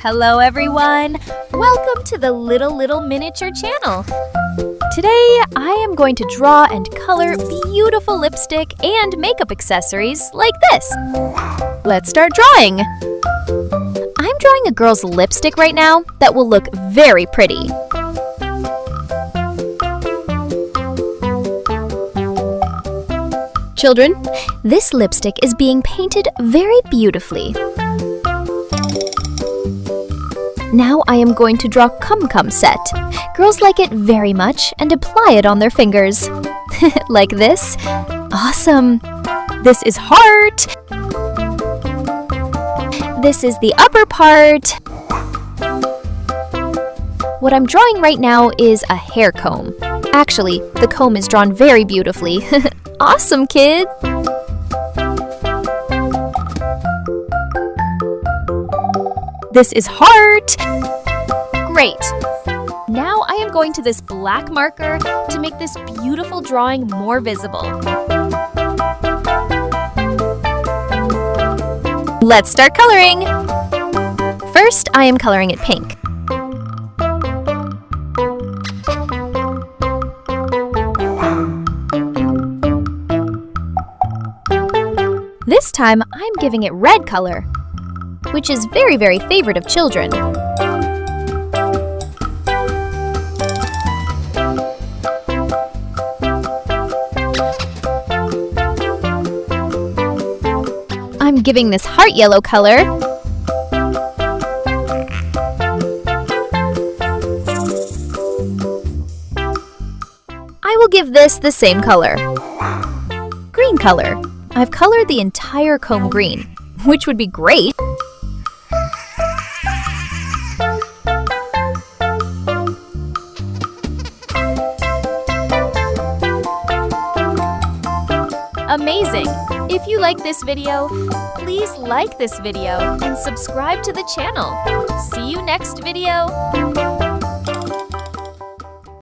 Hello everyone! Welcome to the Little Miniature channel. Today I am going to draw and color beautiful lipstick and makeup accessories like this. Let's start drawing! I'm drawing a girl's lipstick right now that will look very pretty. Children, this lipstick is being painted very beautifully. Now I am going to draw Cum set. Girls like it very much and apply it on their fingers. Like this. Awesome! This is heart. This is the upper part. What I'm drawing right now is a hair comb. Actually, the comb is drawn very beautifully. Awesome, kids! This is heart! Great! Now I am going to this black marker to make this beautiful drawing more visible. Let's start coloring! First, I am coloring it pink. This time, I'm giving it red color, which is very favorite of children. I'm giving this heart yellow color. I will give this the same color. Green color. I've colored the entire comb green, which would be great. Amazing! If you like this video, please like this video and subscribe to the channel. See you next video!